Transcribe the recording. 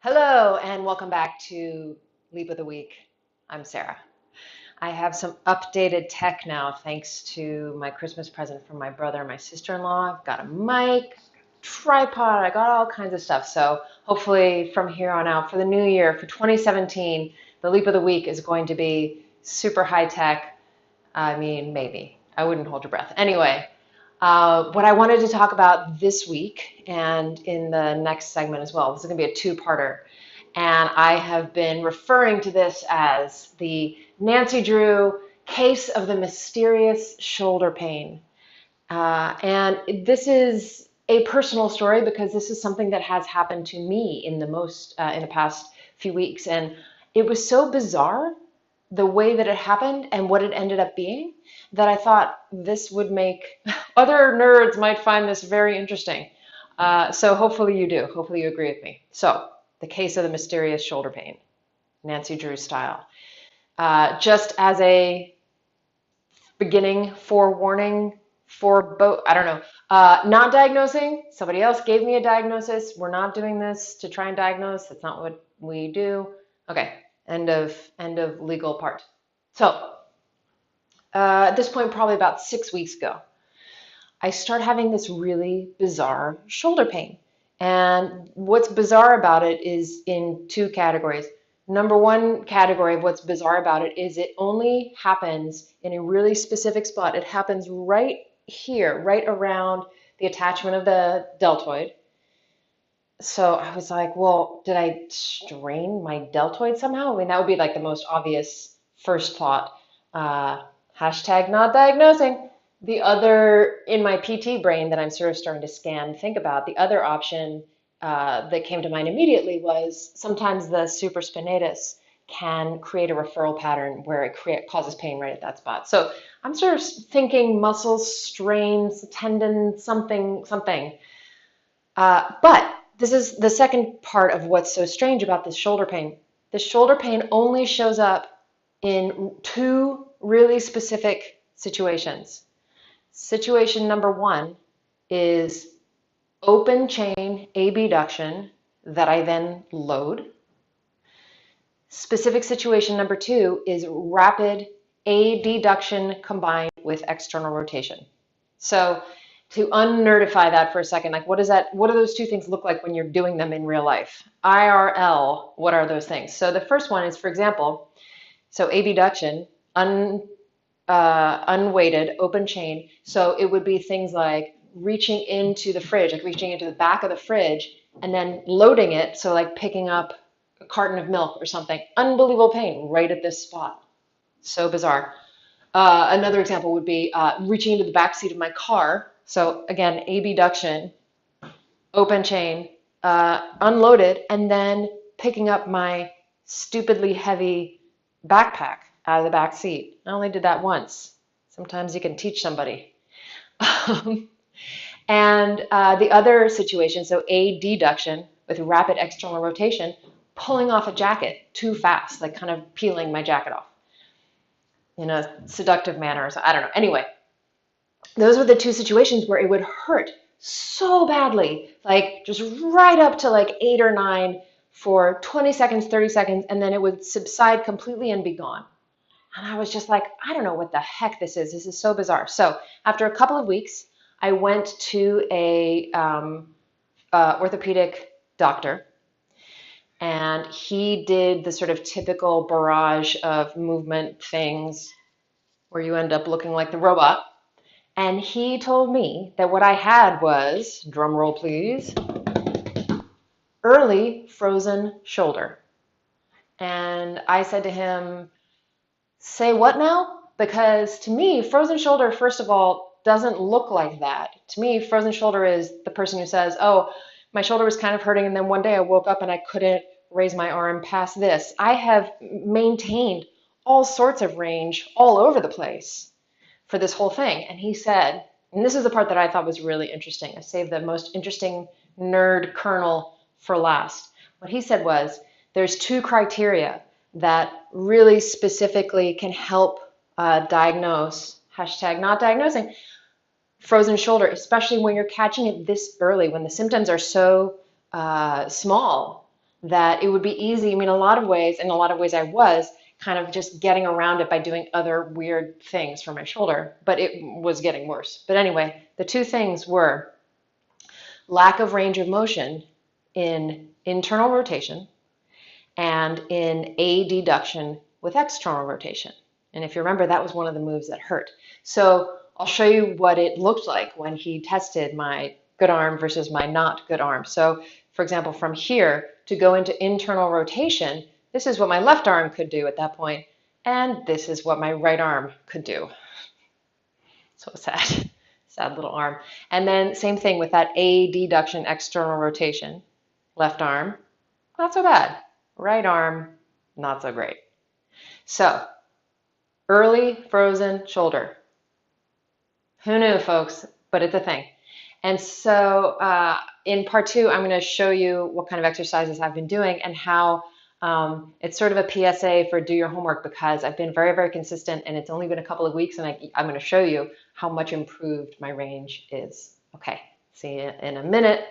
Hello and welcome back to Leap of the Week. I'm Sarah. I have some updated tech now thanks to my Christmas present from my brother and my sister-in-law. I've got a mic, tripod, I got all kinds of stuff. So hopefully from here on out for the new year, for 2017, the Leap of the Week is going to be super high tech. I mean, maybe. I wouldn't hold your breath. Anyway, what I wanted to talk about this week and in the next segment as well, this is going to be a two-parter. And I have been referring to this as the Nancy Drew case of the mysterious shoulder pain. And this is a personal story because this is something that has happened to me in the past few weeks. And it was so bizarre the way that it happened and what it ended up being that I thought this would make other nerds might find this very interesting. So hopefully you do. Hopefully you agree with me. So the case of the mysterious shoulder pain, Nancy Drew style. Just as a beginning forewarning for both, I don't know, not diagnosing. Somebody else gave me a diagnosis. We're not doing this to try and diagnose. That's not what we do. Okay, end of legal part. So at this point, probably about 6 weeks ago, I start having this really bizarre shoulder pain. And what's bizarre about it is in two categories. Number one category of what's bizarre about it is it only happens in a really specific spot. It happens right here, right around the attachment of the deltoid. So I was like, well, did I strain my deltoid somehow? I mean, that would be like the most obvious first thought. Hashtag not diagnosing. The other, in my PT brain that I'm sort of starting to scan, think about, the other option that came to mind immediately was sometimes the supraspinatus can create a referral pattern where it causes pain right at that spot. So I'm sort of thinking muscles, strains, tendon, something. But this is the second part of what's so strange about this shoulder pain. The shoulder pain only shows up in two really specific situations. Situation number one is open chain abduction that I then load. Specific situation number two is rapid adduction combined with external rotation. So to unnerdify that for a second, like what do those two things look like when you're doing them in real life? IRL, what are those things? So the first one is, for example, so abduction, unweighted, open chain. So it would be things like reaching into the fridge, like reaching into the back of the fridge and then loading it. So like picking up a carton of milk or something. Unbelievable pain right at this spot. So bizarre. Another example would be reaching into the back seat of my car. So again, abduction, open chain, unloaded, and then picking up my stupidly heavy backpack out of the back seat. I only did that once. Sometimes you can teach somebody. And the other situation, so adduction with rapid external rotation, pulling off a jacket too fast, like kind of peeling my jacket off in a seductive manner. So I don't know. Anyway, those were the two situations where it would hurt so badly, like just right up to like 8 or 9 for 20 seconds, 30 seconds, and then it would subside completely and be gone. And I was just like, I don't know what the heck this is. This is so bizarre. So after a couple of weeks, I went to a orthopedic doctor, and he did the sort of typical barrage of movement things where you end up looking like the robot. And he told me that what I had was, drum roll please, early frozen shoulder. And I said to him, say what now? Because to me, frozen shoulder, first of all, doesn't look like that. To me, frozen shoulder is the person who says, oh, my shoulder was kind of hurting, and then one day I woke up and I couldn't raise my arm past this. I have maintained all sorts of range all over the place for this whole thing. And he said, and this is the part that I thought was really interesting. I saved the most interesting nerd kernel for last. What he said was, there's two criteria that really specifically can help diagnose, hashtag not diagnosing, frozen shoulder, especially when you're catching it this early, when the symptoms are so small that it would be easy. I mean, a lot of ways, in a lot of ways I was kind of just getting around it by doing other weird things for my shoulder, but it was getting worse. But anyway, the two things were lack of range of motion in internal rotation and in adduction with external rotation. And if you remember, that was one of the moves that hurt. So I'll show you what it looked like when he tested my good arm versus my not good arm. So for example, from here to go into internal rotation, this is what my left arm could do at that point, and this is what my right arm could do. So sad, sad little arm. And then same thing with that adduction, external rotation. Left arm, not so bad. Right arm, not so great. So early frozen shoulder. Who knew, folks? But it's a thing. And so in part two, I'm going to show you what kind of exercises I've been doing and how it's sort of a PSA for do your homework, because I've been very, very consistent and it's only been a couple of weeks, and I'm going to show you how much improved my range is. Okay, see you in a minute.